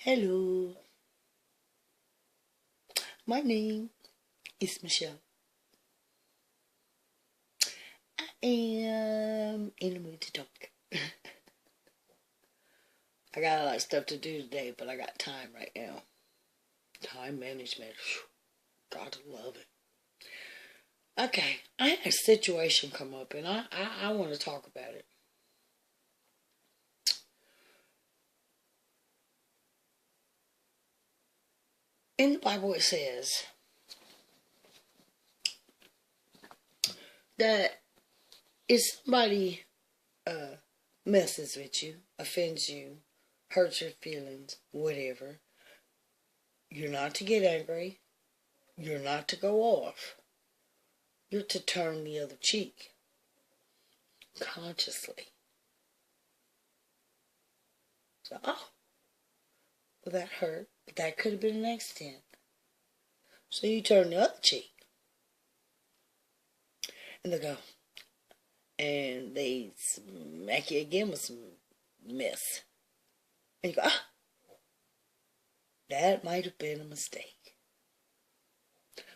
Hello, my name is Michelle. I am in the mood to talk. I got a lot of stuff to do today, but I got time right now. Time management. Gotta love it. Okay, I had a situation come up and I want to talk about it. In the Bible it says that if somebody messes with you, offends you, hurts your feelings, whatever, you're not to get angry. You're not to go off. You're to turn the other cheek. Consciously. So, well, that hurt. But that could have been an accident. So you turn the other cheek. And they go. And they smack you again with some mess. And you go, that might have been a mistake.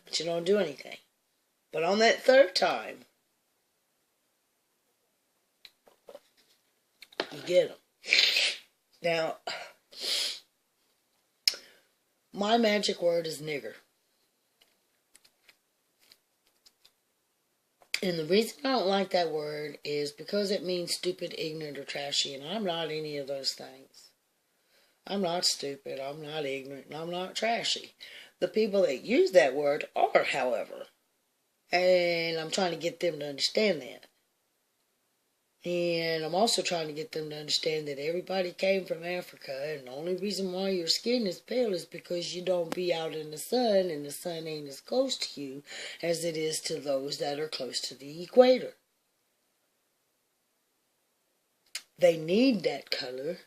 But you don't do anything. But on that third time, you get them. Now, my magic word is nigger. And the reason I don't like that word is because it means stupid, ignorant, or trashy. And I'm not any of those things. I'm not stupid, I'm not ignorant, and I'm not trashy. The people that use that word are, however. And I'm trying to get them to understand that. And I'm also trying to get them to understand that everybody came from Africa, and the only reason why your skin is pale is because you don't be out in the sun, and the sun ain't as close to you as it is to those that are close to the equator. They need that color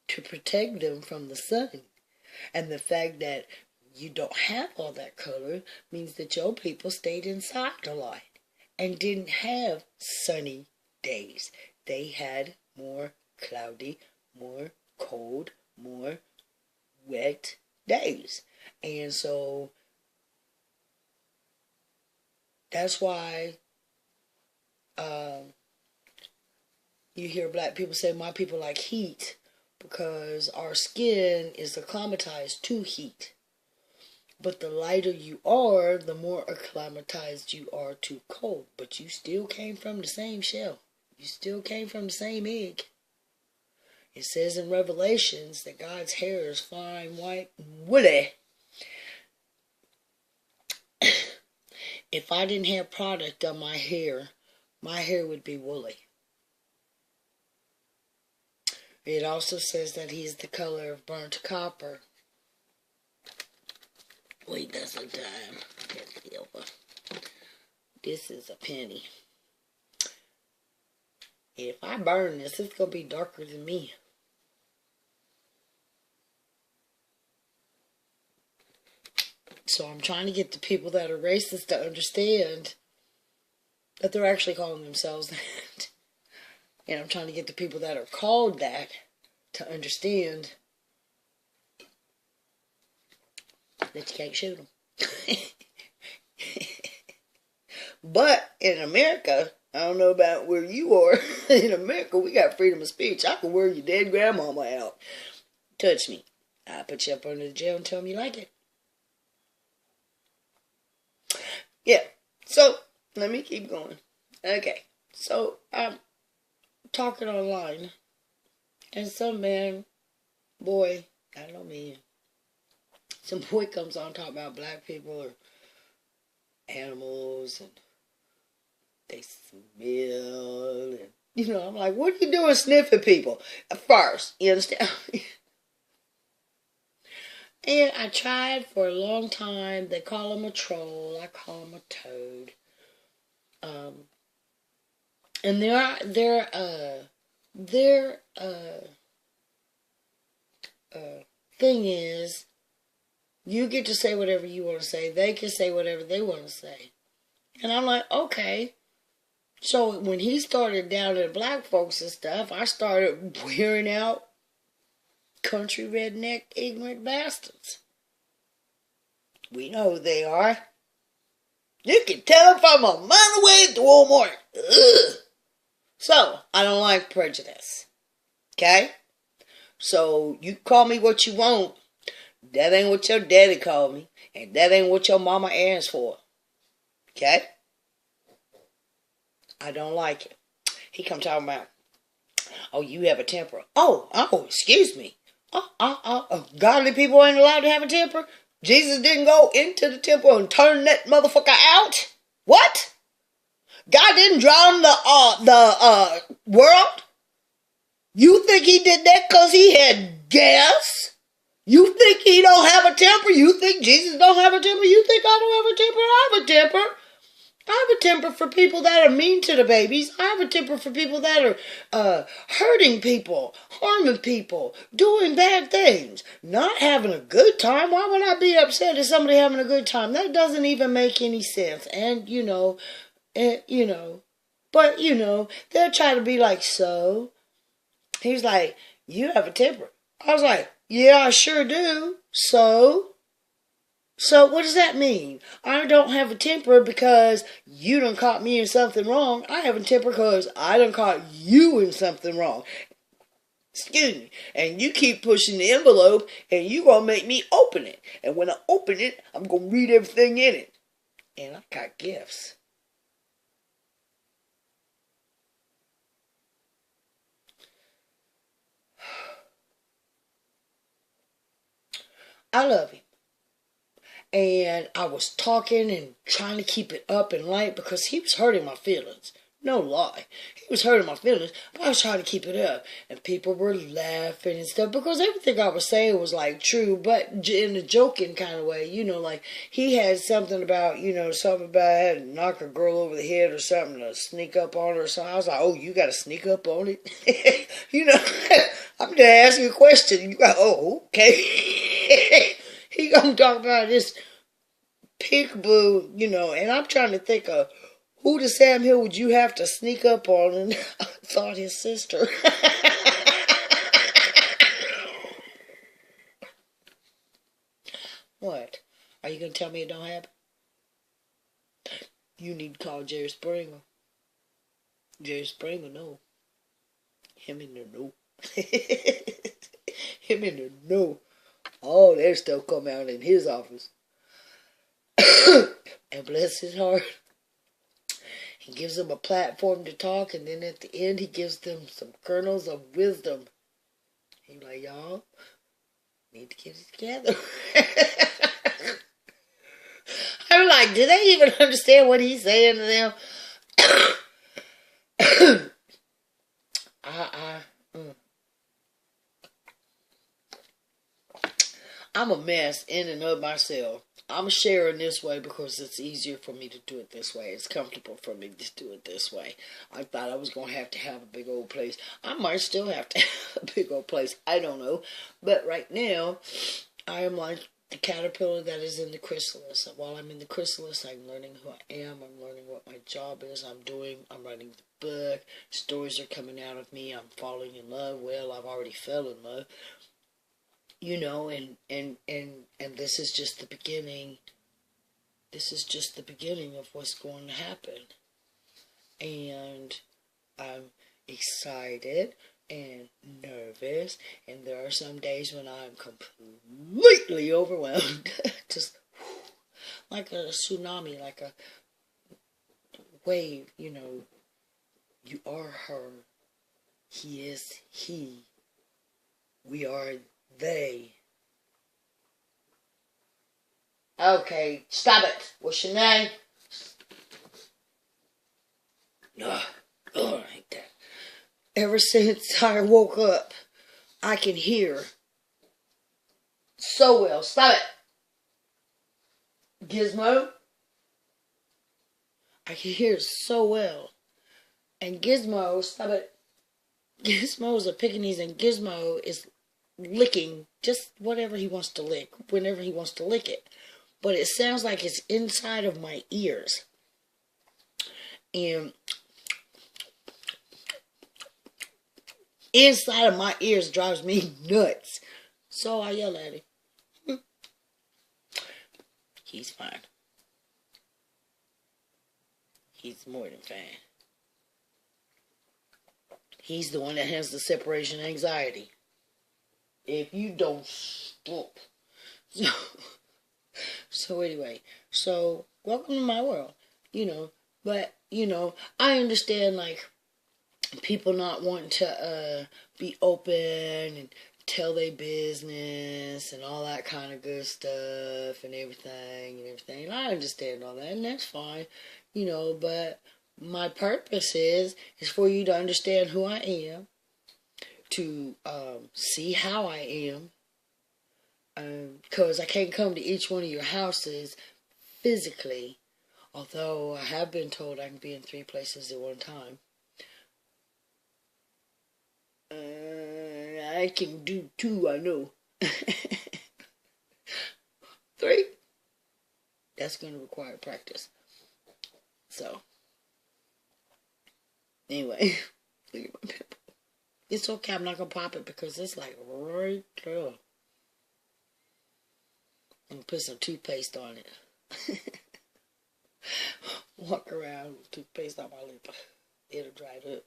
to protect them from the sun. And the fact that you don't have all that color means that your people stayed inside a lot and didn't have sunny days. They had more cloudy, more cold, more wet days. And so that's why you hear black people say, my people like heat, because our skin is acclimatized to heat. But the lighter you are, the more acclimatized you are to cold. But you still came from the same shell. You still came from the same egg. It says in Revelations that God's hair is fine, white, and woolly. If I didn't have product on my hair would be woolly. It also says that he's the color of burnt copper. Wait, that's a dime. That's silver. This is a penny. If I burn this, it's going to be darker than me. So I'm trying to get the people that are racist to understand that they're actually calling themselves that. And I'm trying to get the people that are called that to understand that you can't shoot them. But in America, I don't know about where you are. In America, we got freedom of speech. I can wear your dead grandmama out. Touch me. I'll put you up under the jail and tell me you like it. Yeah. So, let me keep going. Okay. So, I'm talking online. And some boy, I don't know me. Some boy comes on talking about black people or animals and they smell and I'm like, what are you doing sniffing people? First, you understand? And I tried for a long time. They call him a troll. I call him a toad. And their thing is, you get to say whatever you want to say. They can say whatever they want to say. And I'm like, okay. So when he started down at black folks and stuff, I started wearing out Country redneck ignorant bastards. We know who they are. You can tell from a mile away at the Walmart. Ugh. So, I don't like prejudice. Okay? So, you call me what you want. That ain't what your daddy called me. And that ain't what your mama asked for. Okay? I don't like it. He come talking about, oh, you have a temper. Oh, excuse me. Godly people ain't allowed to have a temper? Jesus didn't go into the temple and turn that motherfucker out? What? God didn't drown the world? You think he did that because he had gas? You think he don't have a temper? You think Jesus don't have a temper? You think I don't have a temper? I have a temper. I have a temper for people that are mean to the babies. I have a temper for people that are hurting people, harming people, doing bad things, not having a good time. Why would I be upset at somebody having a good time? That doesn't even make any sense. And, but, they'll try to be like, so? He's like, you have a temper. I was like, yeah, I sure do. So what does that mean? I don't have a temper because you done caught me in something wrong. I have a temper because I done caught you in something wrong. Excuse me. And you keep pushing the envelope and you gonna make me open it. And when I open it, I'm gonna read everything in it. And I got gifts. I love him. And I was talking and trying to keep it up and light because he was hurting my feelings. No lie. He was hurting my feelings, but I was trying to keep it up. And people were laughing and stuff because everything I was saying was like true, but in a joking kind of way. Like he had something about, something about I had to knock a girl over the head or something to sneak up on her or something. I was like, oh, you got to sneak up on it? I'm going to ask you a question. You got, oh, okay. He gonna talk about this peekaboo, and I'm trying to think of who to Sam Hill would you have to sneak up on, and I thought his sister. What? Are you gonna tell me it don't happen? You need to call Jerry Springer. Jerry Springer, no. Him in the know. Him in the know. All that stuff come out in his office. And bless his heart, he gives them a platform to talk, and then at the end he gives them some kernels of wisdom. He's like, y'all need to get it together. I'm like, do they even understand what he's saying to them? I'm a mess in and of myself. I'm sharing this way because it's easier for me to do it this way. It's comfortable for me to do it this way. I thought I was going to have a big old place. I might still have to have a big old place. I don't know. But right now, I am like the caterpillar that is in the chrysalis. And while I'm in the chrysalis, I'm learning who I am. I'm learning what my job is. I'm writing the book. Stories are coming out of me. I'm falling in love. Well, I've already fell in love. And this is just the beginning. This is just the beginning of what's going to happen. And I'm excited and nervous. And there are some days when I'm completely overwhelmed. Just like a tsunami, like a wave, You are her. He is he. We are they. Okay, stop it. What's your name? I hate that. Ever since I woke up, I can hear so well. Stop it. Gizmo. I can hear so well. And Gizmo, stop it. Gizmo is a Pekingese, and Gizmo is licking just whatever he wants to lick, whenever he wants to lick it. But it sounds like it's inside of my ears. And inside of my ears drives me nuts. So I yell at him. He's fine. He's more than fine. He's the one that has the separation anxiety. If you don't stop. So anyway, so welcome to my world, but, I understand, like, people not wanting to be open and tell their business and all that kind of good stuff and everything. And I understand all that, and that's fine, but my purpose is for you to understand who I am, to see how I am, because I can't come to each one of your houses physically, although I have been told I can be in 3 places at one time. I can do 2, I know. 3? That's going to require practice. So, anyway, look at my pimple. It's okay, I'm not going to pop it because it's like right there. I'm going to put some toothpaste on it. Walk around with toothpaste on my lip. It'll dry it up.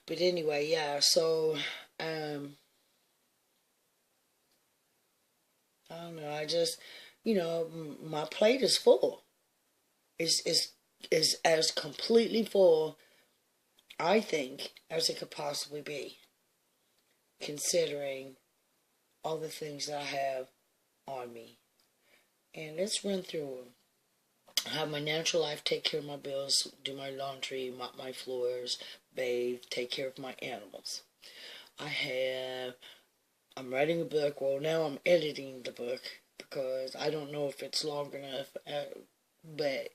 But anyway, yeah, so, I don't know, I just, my plate is full. Is as completely full, I think, as it could possibly be, considering all the things that I have on me. And let's run through them. I have my natural life, take care of my bills, do my laundry, mop my floors, bathe, take care of my animals. I'm writing a book. Well, now I'm editing the book because I don't know if it's long enough, but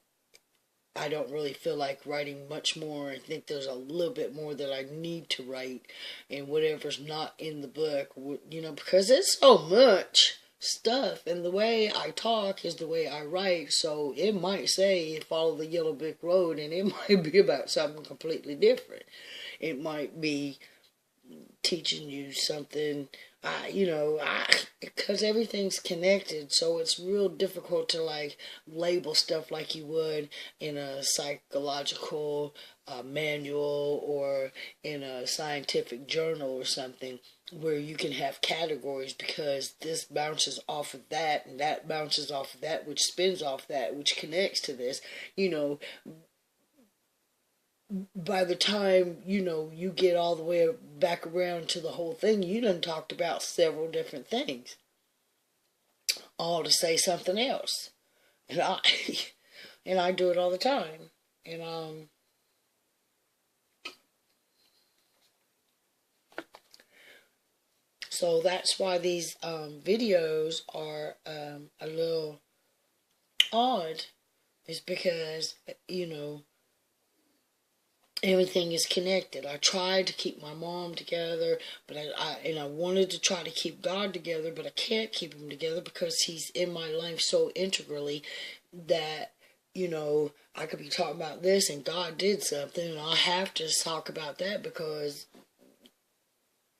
I don't really feel like writing much more. I think there's a little bit more that I need to write, and whatever's not in the book, because it's so much stuff, and the way I talk is the way I write, so it might say follow the yellow brick road, and it might be about something completely different. It might be teaching you something, because everything's connected, so it's real difficult to, like, label stuff like you would in a psychological manual or in a scientific journal or something, where you can have categories, because this bounces off of that, and that bounces off of that, which spins off that, which connects to this. By the time, you get all the way back around to the whole thing, you done talked about several different things, all to say something else. And I do it all the time. And, so that's why these videos are a little odd, is because, everything is connected. I tried to keep my mom together, but I wanted to try to keep God together, but I can't keep him together because he's in my life so integrally that, I could be talking about this and God did something, and I have to talk about that because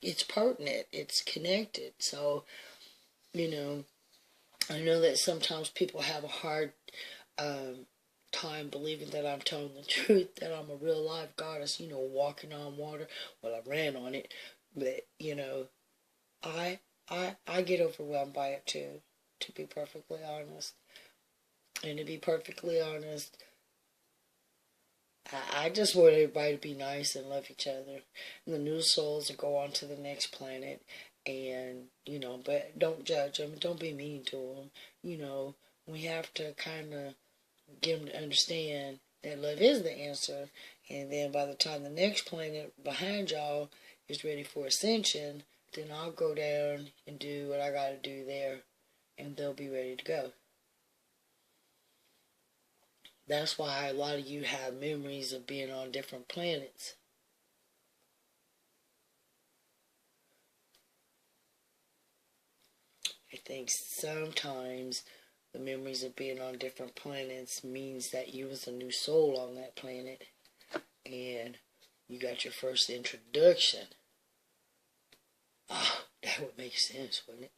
it's pertinent, it's connected. So, I know that sometimes people have a hard time believing that I'm telling the truth, that I'm a real live goddess, walking on water. Well, I ran on it, but I get overwhelmed by it too, to be perfectly honest. And to be perfectly honest, I just want everybody to be nice and love each other, and the new souls to go on to the next planet, and but don't judge them, don't be mean to them. We have to kind of get them to understand that love is the answer, and then by the time the next planet behind y'all is ready for ascension, then I'll go down and do what I gotta do there, and they'll be ready to go. That's why a lot of you have memories of being on different planets. I think sometimes the memories of being on different planets means that you was a new soul on that planet, and you got your first introduction That would make sense, wouldn't it?